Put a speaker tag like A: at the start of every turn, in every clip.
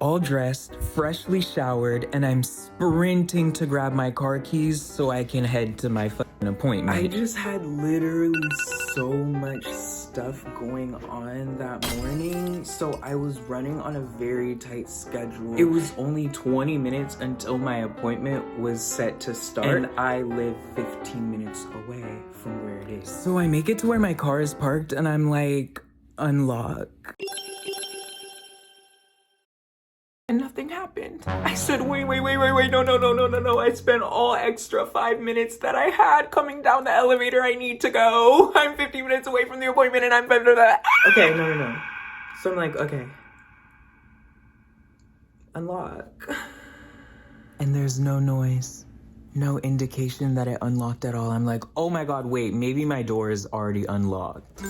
A: all dressed, freshly showered, and I'm sprinting to grab my car keys so I can head to my fucking appointment. I just had literally so much stuff going on that morning, so I was running on a very tight schedule. It was only 20 minutes until my appointment was set to start, and I live 15 minutes away from where it is. So I make it to where my car is parked, and I'm like, unlock. And nothing happened. I said, wait, no. I spent all extra 5 minutes that I had coming down the elevator. I need to go. I'm 50 minutes away from the appointment and I'm okay, no. So I'm like, okay. Unlock. And there's no noise. No indication that it unlocked at all. I'm like, oh my God, wait, maybe my door is already unlocked.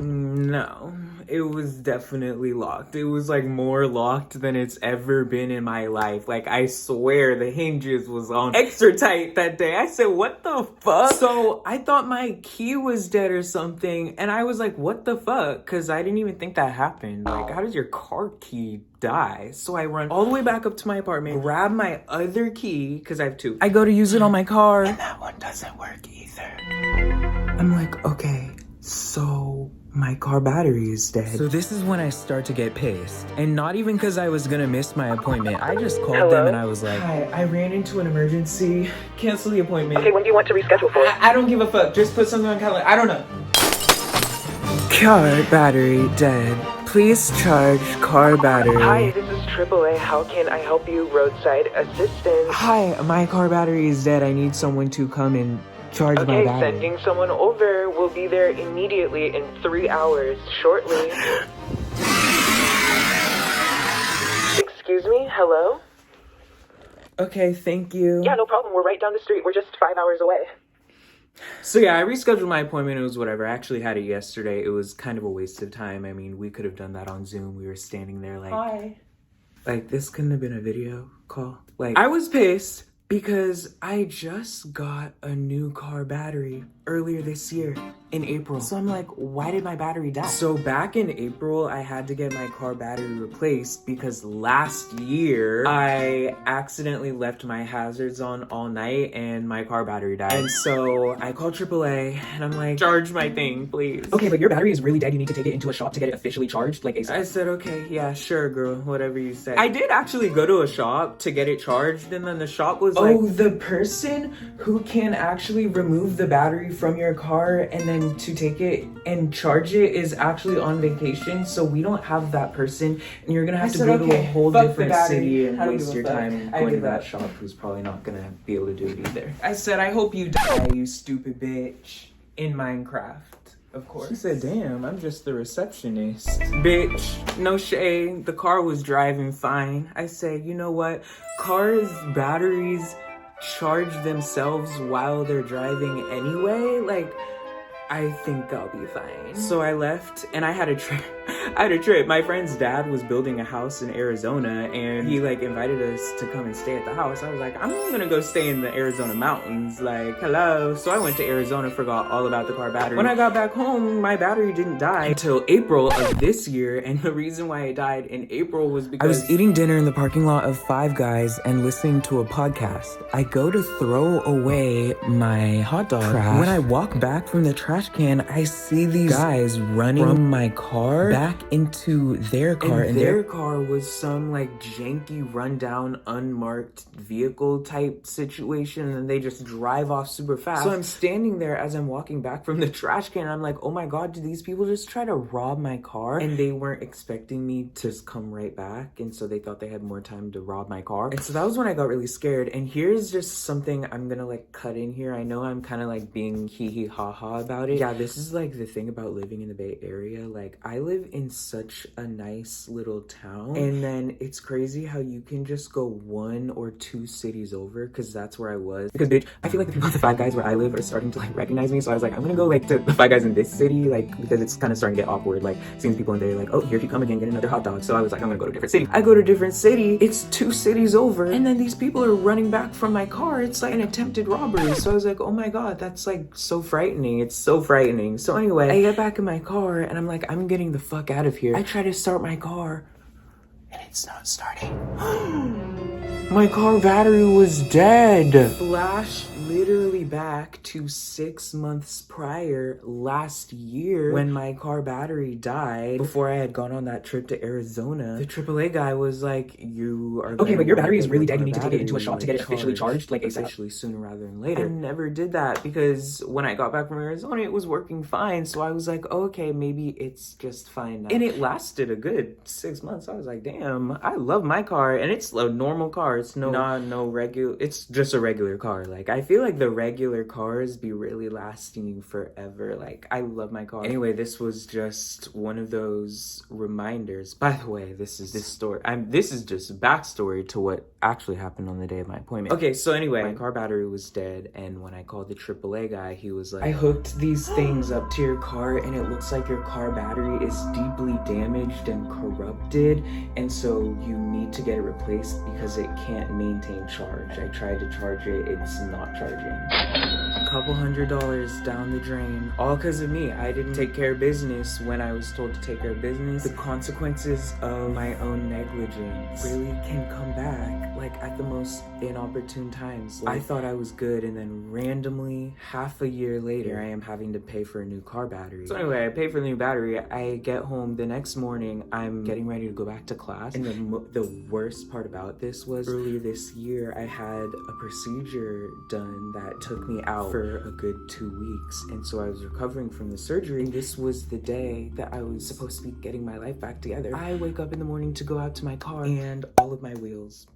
A: No. It was definitely locked. It was like more locked than it's ever been in my life. Like, I swear the hinges was on extra tight that day. I said, what the fuck? So I thought my key was dead or something. And I was like, what the fuck? Because I didn't even think that happened. Like, how does your car key die? So I run all the way back up to my apartment, grab my other key, because I have two. I go to use it on my car. And that one doesn't work either. I'm like, okay, so my car battery is dead. So this is when I start to get pissed. And not even because I was gonna miss my appointment. I just called them and I was like, hi, I ran into an emergency. Cancel the appointment.
B: Okay, when do you want to reschedule for?
A: I don't give a fuck. Just put something on calendar. I don't know. Car battery dead. Please charge car battery.
B: Hi, this is AAA. How can I help you? Roadside assistance.
A: Hi, my car battery is dead. I need someone to come and charge my battery.
B: Okay, sending someone over. We'll be there immediately in 3 hours, shortly. Excuse me? Hello?
A: Okay, thank you.
B: Yeah, no problem. We're right down the street. We're just 5 hours away.
A: So yeah, I rescheduled my appointment. It was whatever. I actually had it yesterday. It was kind of a waste of time. I mean, we could have done that on Zoom. We were standing there like... Hi. Like, this couldn't have been a video call. Like, I was pissed because I just got a new car battery earlier this year in April. So I'm like, why did my battery die? So back in April, I had to get my car battery replaced because last year I accidentally left my hazards on all night and my car battery died. And so I called AAA and I'm like, charge my thing, please.
C: Okay, but your battery is really dead. You need to take it into a shop to get it officially charged, like ASAP.
A: I said, okay, yeah, sure, girl, whatever you say. I did actually go to a shop to get it charged, and then the shop was like, oh, the person who can actually remove the battery from your car and then to take it and charge it is actually on vacation, so we don't have that person, and you're gonna have to go to a whole different city and waste your time going to that shop who's probably not gonna be able to do it either. I said, I hope you die, you stupid bitch, in Minecraft. Of course. She said, damn, I'm just the receptionist. Bitch, no shade. The car was driving fine. I said, you know what? Cars' batteries charge themselves while they're driving anyway. Like, I think I'll be fine. So I left and I had a trip. My friend's dad was building a house in Arizona and he like invited us to come and stay at the house. I was like, I'm gonna go stay in the Arizona mountains. Like, hello. So I went to Arizona, forgot all about the car battery. When I got back home, my battery didn't die until April of this year. And the reason why it died in April was because I was eating dinner in the parking lot of Five Guys and listening to a podcast. I go to throw away my hot dog trash. When I walk back from the trash can, I see these guys running from my car back into their car, and their car was some like janky, rundown, unmarked vehicle type situation, and they just drive off super fast. So I'm standing there as I'm walking back from the trash can, and I'm like, oh my God, did these people just try to rob my car? And they weren't expecting me to just come right back, and so they thought they had more time to rob my car. And so that was when I got really scared. And here's just something I'm gonna like cut in here. I know I'm kind of like being hee hee ha ha about it. Yeah, this is like the thing about living in the Bay Area. Like, I live in such a nice little town, and then it's crazy how you can just go 1 or 2 cities over, because that's where I was. Because bitch, I feel like the people at the Five Guys where I live are starting to like recognize me, so I was like, I'm gonna go like to the Five Guys in this city, like, because it's kind of starting to get awkward, like seeing people in there like, oh, here if you come again, get another hot dog. So I was like, I'm gonna go to a different city. I go to a different city, it's 2 cities over, and then these people are running back from my car. It's like an attempted robbery. So I was like, oh my God, that's like so frightening. It's so frightening. So anyway, I get back in my car and I'm like, I'm getting the fuck out of here. I try to start my car, and it's not starting. My car battery was dead. Flash literally back to 6 months prior, last year, when my car battery died. Before I had gone on that trip to Arizona, the AAA guy was like, you are
C: Okay, but your battery is really dead. You need to take it into a shop to get it officially charged, like ASAP.
A: Officially sooner rather than later. I never did that because when I got back from Arizona, it was working fine. So I was like, okay, maybe it's just fine now. And it lasted a good 6 months. I was like, damn, I love my car, and it's a normal car. It's no regular. It's just a regular car. Like, I feel like the regular cars be really lasting you forever. Like, I love my car. Anyway, this was just one of those reminders. By the way, this is just backstory to what actually happened on the day of my appointment. Okay, so anyway, my car battery was dead, and when I called the AAA guy, he was like, I hooked these things up to your car, and it looks like your car battery is deeply damaged and corrupted, and so you need to get it replaced because it can't maintain charge. I tried to charge it, it's not charging. A couple $100 down the drain, all because of me. I didn't take care of business when I was told to take care of business. The consequences of my own negligence really can come back, like, at the most inopportune times. Like, I thought I was good, and then randomly, half a year later, I am having to pay for a new car battery. So anyway, I pay for the new battery. I get home the next morning, I'm getting ready to go back to class, and the worst part about this was earlier this year, I had a procedure done that took me out for a good 2 weeks, and so I was recovering from the surgery. This was the day that I was supposed to be getting my life back together. I wake up in the morning to go out to my car, and all of my wheels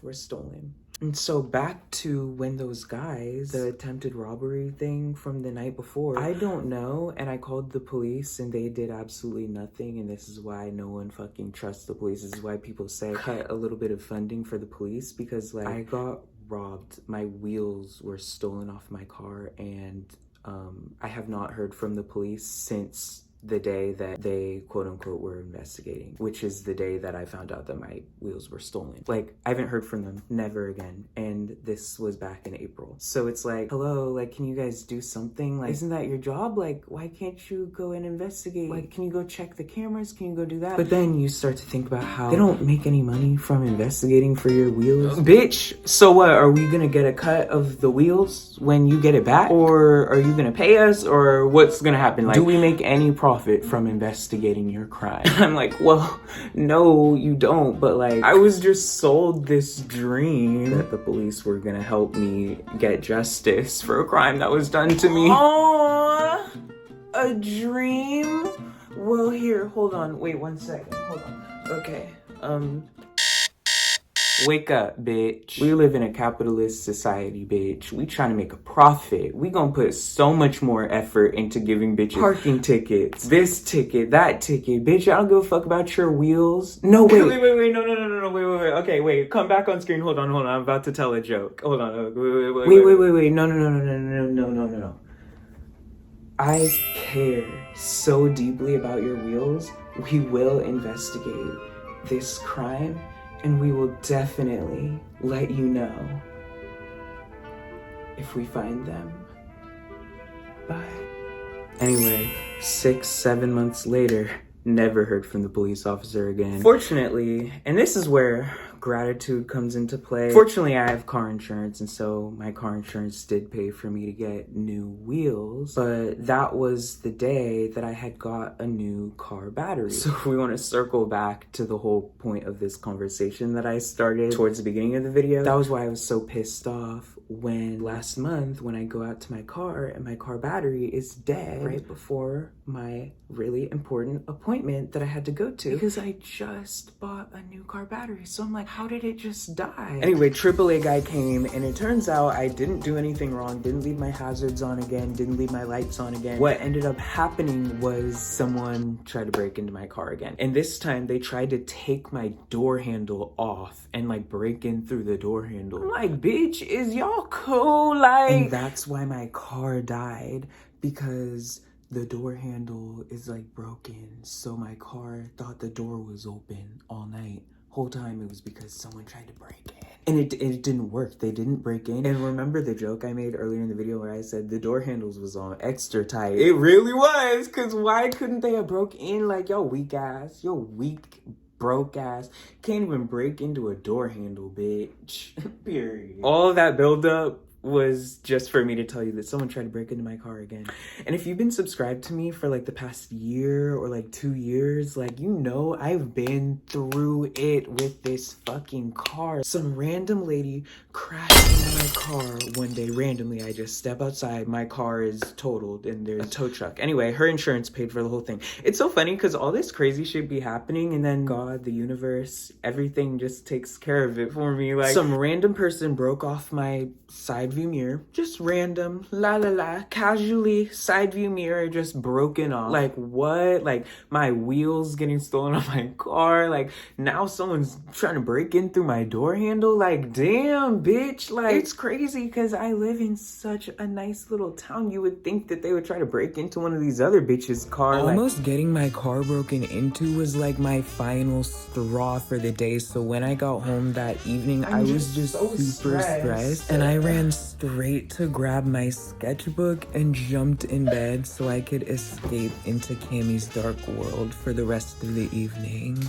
A: were stolen. And so back to when those guys, the attempted robbery thing from the night before, I don't know, and I called the police and they did absolutely nothing, and this is why no one fucking trusts the police. This is why people say cut a little bit of funding for the police, because like, I got robbed, my wheels were stolen off my car, and I have not heard from the police since the day that they quote unquote were investigating, which is the day that I found out that my wheels were stolen. Like, I haven't heard from them, never again. And this was back in April. So it's like, hello, like, can you guys do something? Like, isn't that your job? Like, why can't you go and investigate? Like, can you go check the cameras? Can you go do that? But then you start to think about how they don't make any money from investigating for your wheels. Bitch, so what? Are we gonna get a cut of the wheels when you get it back? Or are you gonna pay us? Or what's gonna happen? Like, do we make any profit from investigating your crime? I'm like, well, no, you don't. But like, I was just sold this dream that the police were gonna help me get justice for a crime that was done to me. Oh, a dream? Well, here, hold on. Wait 1 second. Hold on. Okay. Wake up, bitch. We live in a capitalist society, bitch. We trying to make a profit. We gonna put so much more effort into giving bitches parking tickets, this ticket, that ticket. Bitch, I don't give a fuck about your wheels. No, wait. wait, no, wait. Okay, wait, come back on screen. Hold on. I'm about to tell a joke. Hold on. Wait. No. I care so deeply about your wheels. We will investigate this crime, and we will definitely let you know if we find them. Bye. Anyway, 6-7 months later, never heard from the police officer again. Fortunately, and this is where gratitude comes into play. Fortunately, I have car insurance, and so my car insurance did pay for me to get new wheels, but that was the day that I had got a new car battery. So if we want to circle back to the whole point of this conversation that I started towards the beginning of the video, that was why I was so pissed off when last month when I go out to my car and my car battery is dead right before my really important appointment that I had to go to, because I just bought a new car battery. So I'm like, how did it just die? Anyway, AAA guy came, and it turns out I didn't do anything wrong, didn't leave my hazards on again, didn't leave my lights on again. What ended up happening was someone tried to break into my car again, and this time they tried to take my door handle off and like break in through the door handle. I'm like, bitch, is y'all cool? Like, and that's why my car died, because the door handle is like broken. So my car thought the door was open all night. whole time it was because someone tried to break in. And it didn't work. They didn't break in. And remember the joke I made earlier in the video where I said the door handles was on extra tight? It really was, because why couldn't they have broke in? Like, yo, weak ass. Yo, weak, broke ass. Can't even break into a door handle, bitch. Period. All of that buildup was just for me to tell you that someone tried to break into my car again. And if you've been subscribed to me for like the past year or like 2 years, like, you know, I've been through it with this fucking car. Some random lady crashed into my car one day randomly. I just step outside, my car is totaled, and there's a tow truck. Anyway, her insurance paid for the whole thing. It's so funny because all this crazy shit be happening, and then God, the universe, everything just takes care of it for me. Like, some random person broke off my side view mirror, just random, casually, side view mirror just broken off. Like, what? Like, my wheels getting stolen on my car. Like, now someone's trying to break in through my door handle. Like, damn, bitch. Like, it's crazy because I live in such a nice little town. You would think that they would try to break into one of these other bitches' cars. Almost getting my car broken into was like my final straw for the day. So when I got home that evening, I was just so super stressed, and I ran straight to grab my sketchbook and jumped in bed so I could escape into Cammy's dark world for the rest of the evening.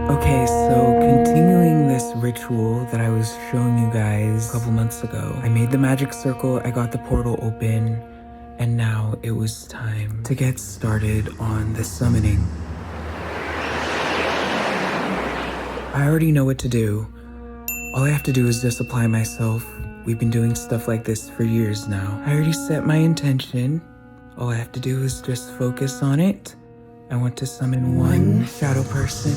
A: Okay, so continuing this ritual that I was showing you guys a couple months ago, I made the magic circle, I got the portal open, and now it was time to get started on the summoning. I already know what to do. All I have to do is just apply myself. We've been doing stuff like this for years now. I already set my intention. All I have to do is just focus on it. I want to summon one shadow person,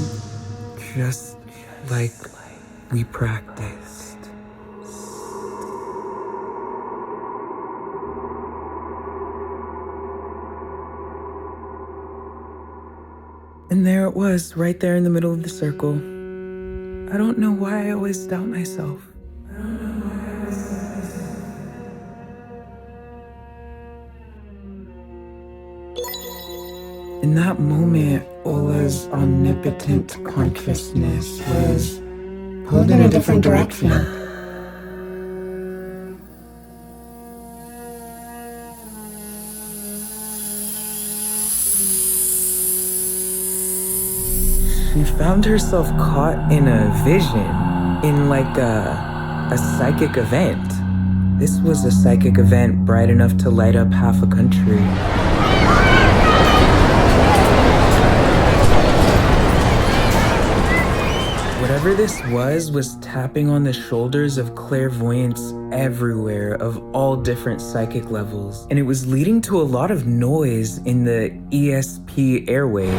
A: just like we practiced. And there it was, right there in the middle of the circle. I don't know why I always doubt myself. In that moment, Ola's omnipotent consciousness was pulled in a different direction. She found herself caught in a vision, in like a psychic event. This was a psychic event bright enough to light up half a country. Whatever this was tapping on the shoulders of clairvoyants everywhere of all different psychic levels. And it was leading to a lot of noise in the ESP airwaves.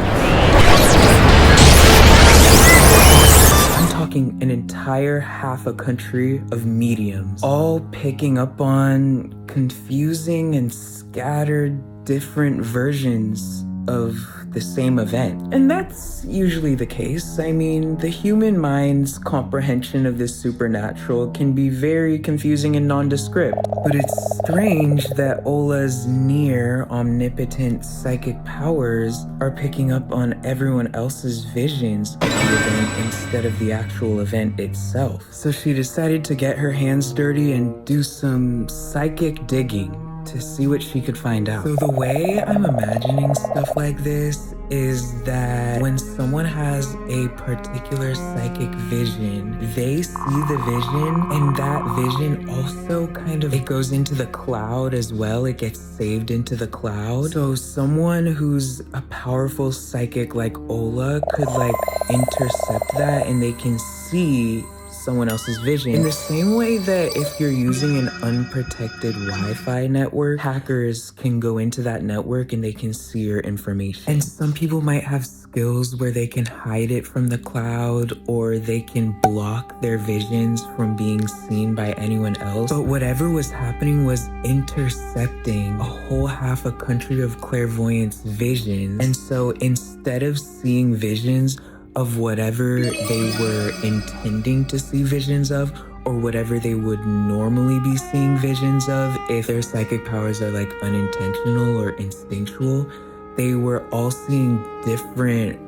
A: I'm talking an entire half a country of mediums, all picking up on confusing and scattered different versions of the same event. And that's usually the case. I mean, the human mind's comprehension of the supernatural can be very confusing and nondescript. But it's strange that Ola's near omnipotent psychic powers are picking up on everyone else's visions of the event instead of the actual event itself. So she decided to get her hands dirty and do some psychic digging to see what she could find out. So the way I'm imagining stuff like this is that when someone has a particular psychic vision, they see the vision, and that vision also kind of, it goes into the cloud as well. It gets saved into the cloud. So someone who's a powerful psychic like Ola could like intercept that, and they can see someone else's vision. In the same way that if you're using an unprotected Wi-Fi network, hackers can go into that network and they can see your information. And some people might have skills where they can hide it from the cloud, or they can block their visions from being seen by anyone else. But whatever was happening was intercepting a whole half a country of clairvoyants' visions. And so instead of seeing visions of whatever they were intending to see visions of, or whatever they would normally be seeing visions of if their psychic powers are like unintentional or instinctual, they were all seeing different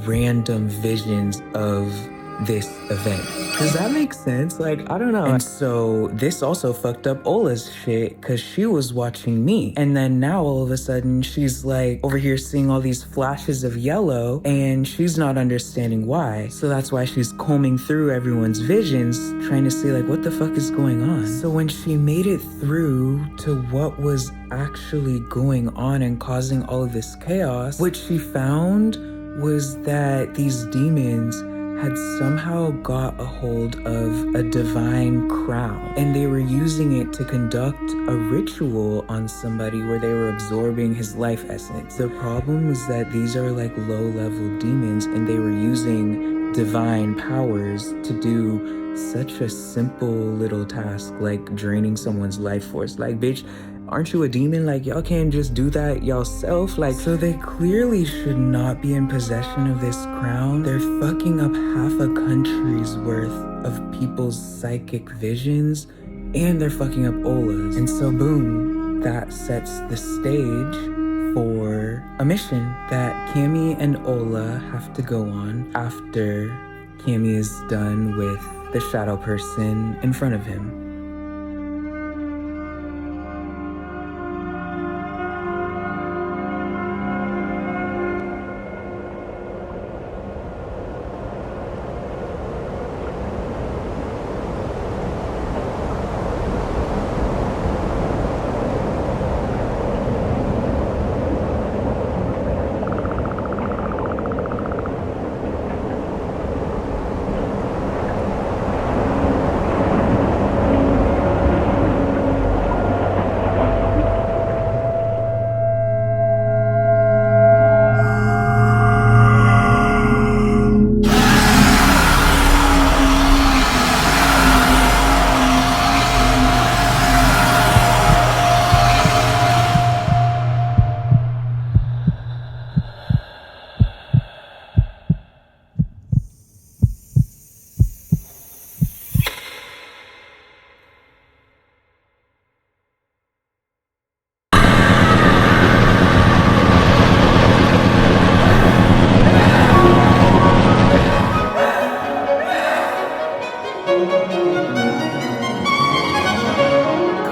A: random visions of this event. Does that make sense? Like, I don't know. And so this also fucked up Ola's shit, because she was watching me. And then now all of a sudden she's like over here seeing all these flashes of yellow, and she's not understanding why. So that's why she's combing through everyone's visions, trying to see like what the fuck is going on. So when she made it through to what was actually going on and causing all of this chaos, what she found was that these demons had somehow got a hold of a divine crown, and they were using it to conduct a ritual on somebody where they were absorbing his life essence. The problem was that these are like low-level demons, and they were using divine powers to do such a simple little task like draining someone's life force. Like, bitch, aren't you a demon? Like, y'all can't just do that y'allself. Like, so they clearly should not be in possession of this crown. They're fucking up half a country's worth of people's psychic visions, and they're fucking up Ola's. And so boom, that sets the stage for a mission that Cammy and Ola have to go on after Cammy is done with the shadow person in front of him.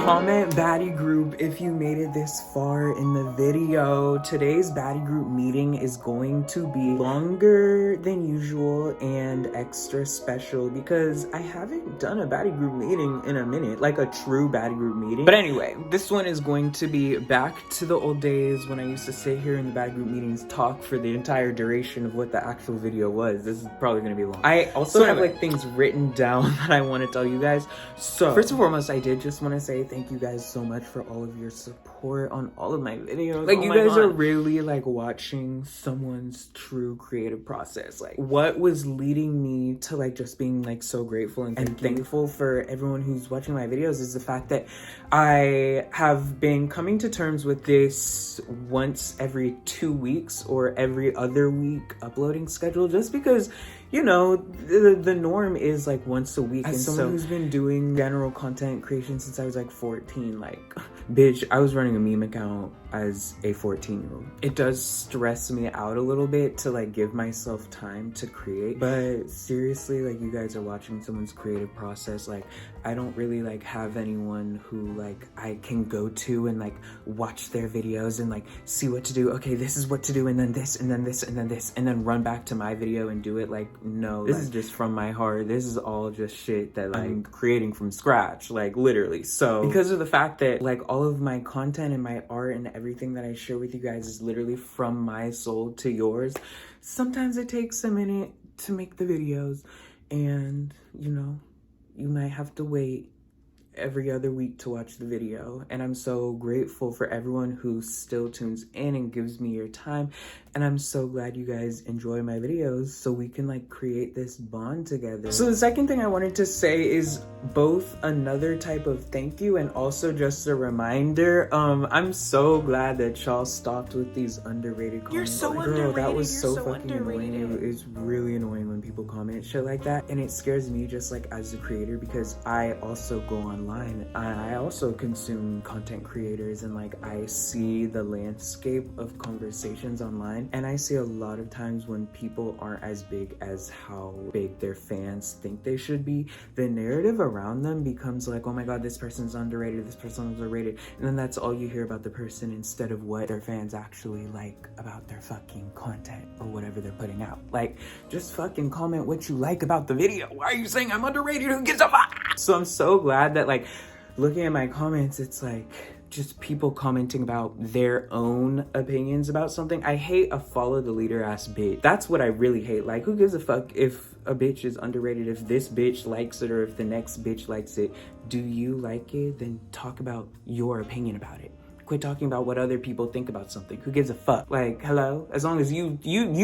A: Comment baddie group if you made it this far in the video. Today's baddie group meeting is going to be longer than usual and extra special because I haven't done a baddie group meeting in a minute, like a true baddie group meeting. But anyway, this one is going to be back to the old days when I used to sit here in the baddie group meetings, talk for the entire duration of what the actual video was. This is probably gonna be long. I also have like things written down that I want to tell you guys. So first and foremost, I did just want to say thank you guys so much for all of your support on all of my videos. Like, you guys are really like watching someone's true creative process. Like, what was leading me to like just being like so grateful and thankful for everyone who's watching my videos is the fact that I have been coming to terms with this once every 2 weeks or every other week uploading schedule, just because, you know, the norm is like once a week. As someone who's been doing general content creation since I was like 14, like, bitch, I was running a meme account as a 14-year-old. It does stress me out a little bit to like give myself time to create, but seriously, like, you guys are watching someone's creative process. Like, I don't really like have anyone who like I can go to and like watch their videos and like see what to do. Okay, this is what to do, and then this, and then this, and then this, and then run back to my video and do it. Like, no, this is just from my heart. This is all just shit that I'm creating from scratch, like, literally. So because of the fact that like all of my content and my art and everything that I share with you guys is literally from my soul to yours, sometimes it takes a minute to make the videos, and, you know, you might have to wait every other week to watch the video. And I'm so grateful for everyone who still tunes in and gives me your time. And I'm so glad you guys enjoy my videos so we can like create this bond together. So the second thing I wanted to say is both another type of thank you and also just a reminder. I'm so glad that y'all stopped with these underrated comments.
C: You're so
A: Girl,
C: underrated.
A: that was
C: You're
A: so fucking
C: underrated.
A: annoying. It's really annoying when people comment shit like that. And it scares me just like as a creator because I also go online. I also consume content creators and like I see the landscape of conversations online. And I see a lot of times when people aren't as big as how big their fans think they should be, the narrative around them becomes like, oh my god, this person's underrated, this person's overrated. And then that's all you hear about the person instead of what their fans actually like about their fucking content or whatever they're putting out. Like, just fucking comment what you like about the video. Why are you saying I'm underrated? Who gives a fuck? So I'm so glad that like, looking at my comments, it's like just people commenting about their own opinions about something. I hate a follow the leader ass bitch. That's what I really hate. Like, who gives a fuck if a bitch is underrated, if this bitch likes it or if the next bitch likes it? Do you like it? Then talk about your opinion about it. Quit talking about what other people think about something. Who gives a fuck? Like, hello? As long as you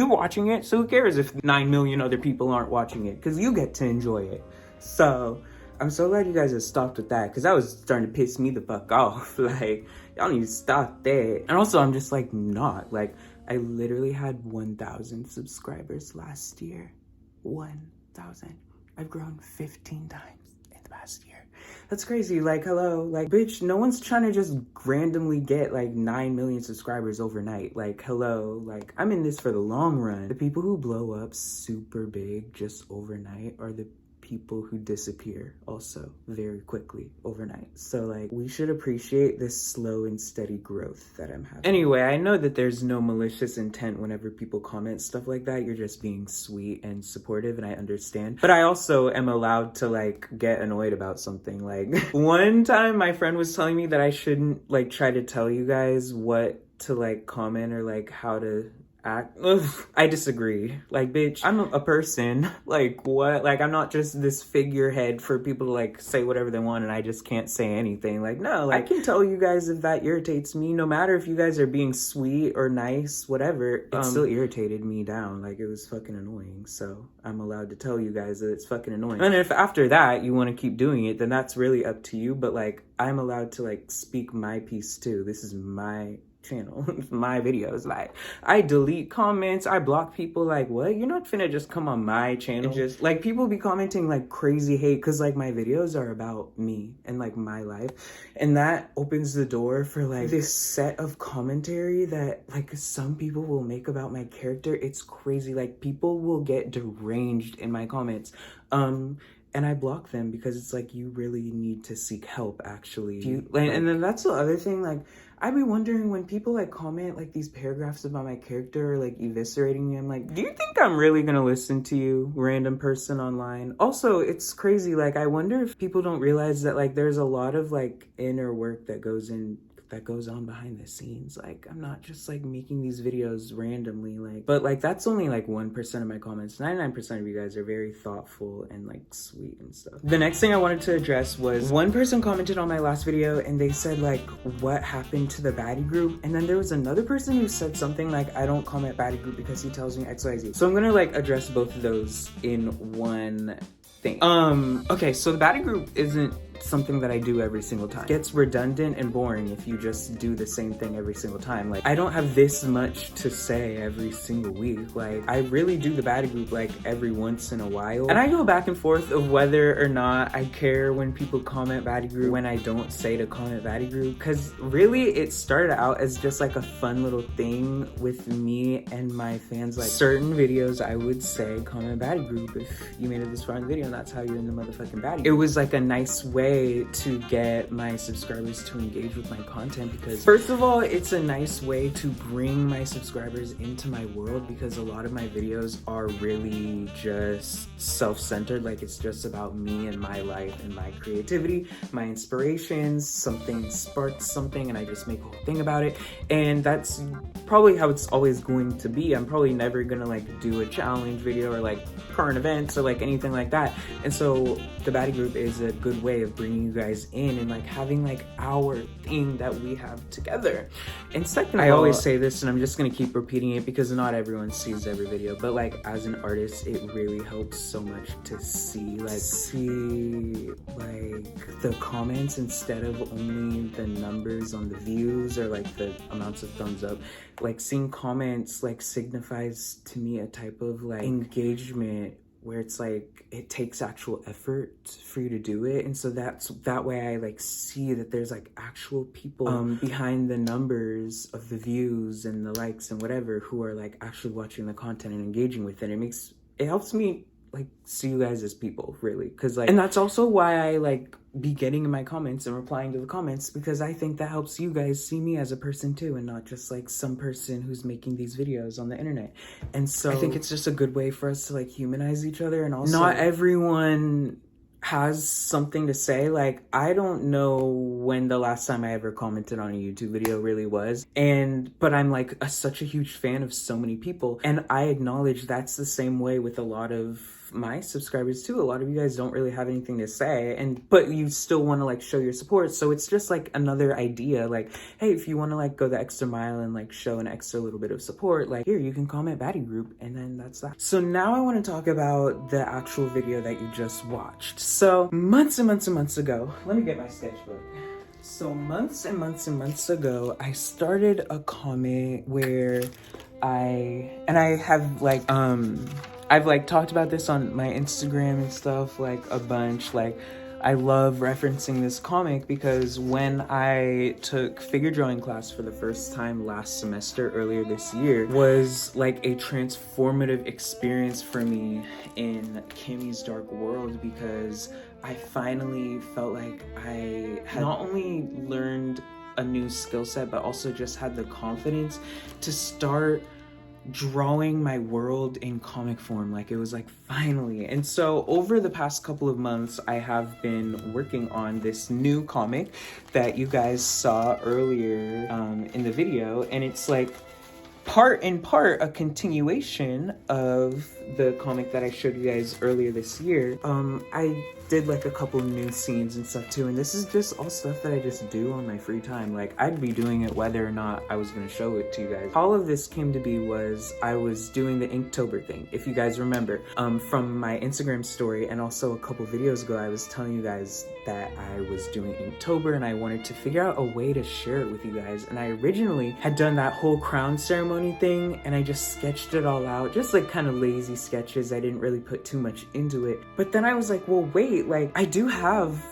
A: watching it, so who cares if 9 million other people aren't watching it? Because you get to enjoy it. So I'm so glad you guys have stopped with that because that was starting to piss me the fuck off. Like, y'all need to stop that. And also, I'm just like, not. Like, I literally had 1,000 subscribers last year. 1,000. I've grown 15 times in the past year. That's crazy. Like, hello. Like, bitch, no one's trying to just randomly get like 9 million subscribers overnight. Like, hello. Like, I'm in this for the long run. The people who blow up super big just overnight are the people who disappear also very quickly overnight. So like, we should appreciate this slow and steady growth that I'm having. Anyway, I know that there's no malicious intent whenever people comment stuff like that. You're just being sweet and supportive, and I understand. But I also am allowed to like get annoyed about something. Like, one time my friend was telling me that I shouldn't like try to tell you guys what to like comment or like how to act. Ugh, I disagree. Like, bitch, I'm a person. Like, what? Like, I'm not just this figurehead for people to like say whatever they want and I just can't say anything. Like, no, like, I can tell you guys if that irritates me, no matter if you guys are being sweet or nice, whatever. It still irritated me down. Like, it was fucking annoying. So I'm allowed to tell you guys that it's fucking annoying. And if after that you want to keep doing it, then that's really up to you. But like, I'm allowed to like speak my piece too. This is my channel, my videos. Like, I delete comments, I block people. Like, what? You're not finna just come on my channel and just like, people be commenting like crazy hate because like my videos are about me and like my life, and that opens the door for like this set of commentary that like some people will make about my character. It's crazy. Like, people will get deranged in my comments, and I block them because it's like, you really need to seek help, actually. And then that's the other thing, like, I'd be wondering when people like comment like these paragraphs about my character, like eviscerating me, I'm like, do you think I'm really gonna listen to you, random person online? Also, it's crazy, like, I wonder if people don't realize that like there's a lot of like inner work that goes on behind the scenes. Like, I'm not just like making these videos randomly, like, but like that's only like 1% of my comments. 99% of you guys are very thoughtful and like sweet and stuff. The next thing I wanted to address was one person commented on my last video and they said like, what happened to the baddie group? And then there was another person who said something like, I don't comment baddie group because he tells me XYZ. So I'm gonna like address both of those in one thing. Okay, so the baddie group isn't something that I do every single time. It gets redundant and boring if you just do the same thing every single time. Like, I don't have this much to say every single week. Like, I really do the baddie group like every once in a while. And I go back and forth of whether or not I care when people comment baddie group, when I don't say to comment baddie group. Cause really it started out as just like a fun little thing with me and my fans. Like, certain videos I would say comment baddie group if you made it this far in the video and that's how you're in the motherfucking baddie group. It was like a nice way way to get my subscribers to engage with my content, because first of all, it's a nice way to bring my subscribers into my world, because a lot of my videos are really just self-centered. Like, it's just about me and my life and my creativity, my inspirations. Something sparks something and I just make a whole thing about it, and that's probably how it's always going to be. I'm probably never gonna like do a challenge video or like current events or like anything like that. And so the baddie group is a good way of bringing you guys in and like having like our thing that we have together. And second, I always say this and I'm just gonna keep repeating it because not everyone sees every video, but like as an artist, it really helps so much to see like the comments instead of only the numbers on the views or like the amounts of thumbs up. Like, seeing comments like signifies to me a type of like engagement where it's like it takes actual effort for you to do it. And so that way I like see that there's like actual people behind the numbers of the views and the likes and whatever who are like actually watching the content and engaging with it. It helps me like see you guys as people, really, because like, and that's also why I like be getting in my comments and replying to the comments, because I think that helps you guys see me as a person too, and not just like some person who's making these videos on the internet. And so I think it's just a good way for us to like humanize each other. And also, not everyone has something to say. Like, I don't know when the last time I ever commented on a YouTube video really was, but I'm like such a huge fan of so many people, and I acknowledge that's the same way with a lot of my subscribers too. A lot of you guys don't really have anything to say, but you still want to like show your support. So it's just like another idea, like, hey, if you want to like go the extra mile and like show an extra little bit of support, like, here, you can comment baddie group, and then that's that. So now I want to talk about the actual video that you just watched. So months and months and months ago, let me get my sketchbook. So months and months and months ago, I started a comment where I've like talked about this on my Instagram and stuff like a bunch. Like, I love referencing this comic because when I took figure drawing class for the first time last semester, earlier this year, was like a transformative experience for me in Kimmy's dark world, because I finally felt like I had not only learned a new skill set, but also just had the confidence to start drawing my world in comic form. Like, it was like finally. And so over the past couple of months, I have been working on this new comic that you guys saw earlier in the video, and it's like part a continuation of the comic that I showed you guys earlier this year. I did like a couple new scenes and stuff too, and this is just all stuff that I just do on my free time. Like, I'd be doing it whether or not I was gonna show it to you guys. All of this came to be was I was doing the Inktober thing, if you guys remember, from my Instagram story, and also a couple videos ago I was telling you guys that I was doing Inktober and I wanted to figure out a way to share it with you guys. And I originally had done that whole crown ceremony thing, and I just sketched it all out, just like kind of lazy sketches. I didn't really put too much into it. But then I was like, well, wait, like, I do have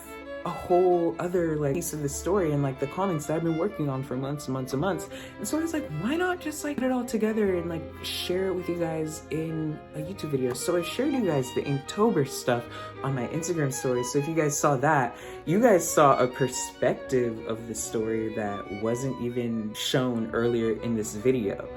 A: a whole other like piece of the story and like the comics that I've been working on for months and months and months. And so I was like, why not just like put it all together and like share it with you guys in a YouTube video? So I shared you guys the Inktober stuff on my Instagram story. So if you guys saw that, you guys saw a perspective of the story that wasn't even shown earlier in this video.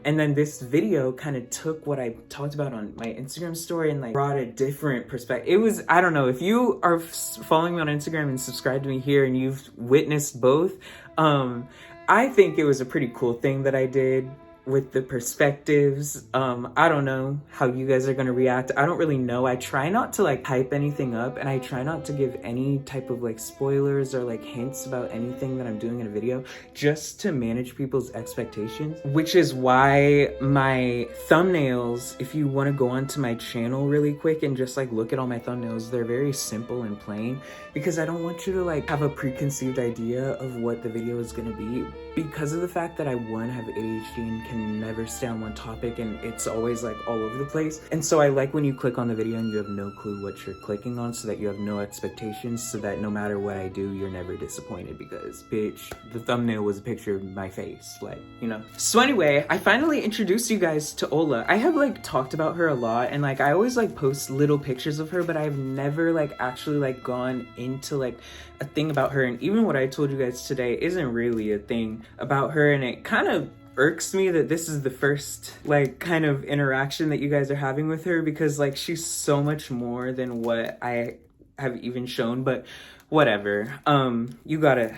A: And then this video kind of took what I talked about on my Instagram story and like brought a different perspective. It was, I don't know, if you are following me on Instagram and subscribe to me here and you've witnessed both, I think it was a pretty cool thing that I did with the perspectives. I don't know how you guys are gonna react. I don't really know. I try not to like hype anything up, and I try not to give any type of like spoilers or like hints about anything that I'm doing in a video, just to manage people's expectations, which is why my thumbnails, if you want to go onto my channel really quick and just like look at all my thumbnails, they're very simple and plain, because I don't want you to like have a preconceived idea of what the video is gonna be, because of the fact that I, one, have ADHD and can can never stay on one topic, and it's always like all over the place. And so I like when you click on the video and you have no clue what you're clicking on, so that you have no expectations, so that no matter what I do, you're never disappointed, because bitch, the thumbnail was a picture of my face, like, you know. So anyway, I finally introduced you guys to alllll. I have like talked about her a lot, and like I always like post little pictures of her, but I've never like actually like gone into like a thing about her. And even what I told you guys today isn't really a thing about her, and it kind of irks me that this is the first like kind of interaction that you guys are having with her, because like she's so much more than what I have even shown. But whatever, you gotta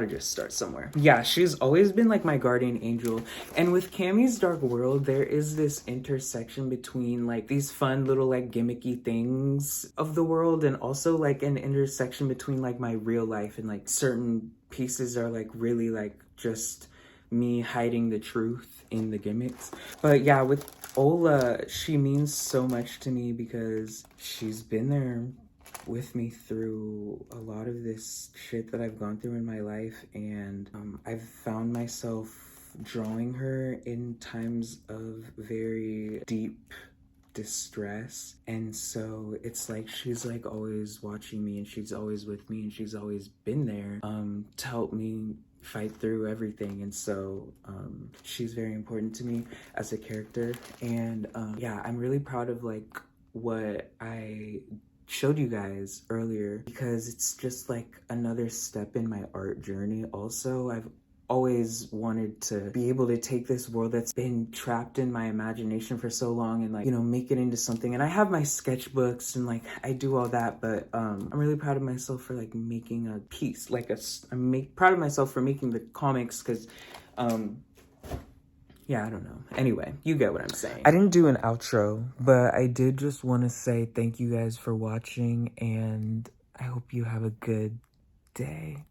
A: just start somewhere. Yeah, she's always been like my guardian angel. And with Cammie's Dark World, there is this intersection between like these fun little like gimmicky things of the world, and also like an intersection between like my real life, and like certain pieces are like really like just me hiding the truth in the gimmicks. But yeah, with alllll, she means so much to me, because she's been there with me through a lot of this shit that I've gone through in my life. And I've found myself drawing her in times of very deep distress, and so it's like she's like always watching me, and she's always with me, and she's always been there to help me fight through everything. And so she's very important to me as a character. And yeah, I'm really proud of like what I showed you guys earlier, because it's just like another step in my art journey. Also, I've always wanted to be able to take this world that's been trapped in my imagination for so long, and like, you know, make it into something. And I have my sketchbooks and like I do all that, but I'm really proud of myself for like making a piece, like proud of myself for making the comics, because yeah, I don't know. Anyway, you get what I'm saying. I didn't do an outro, but I did just want to say thank you guys for watching, and I hope you have a good day.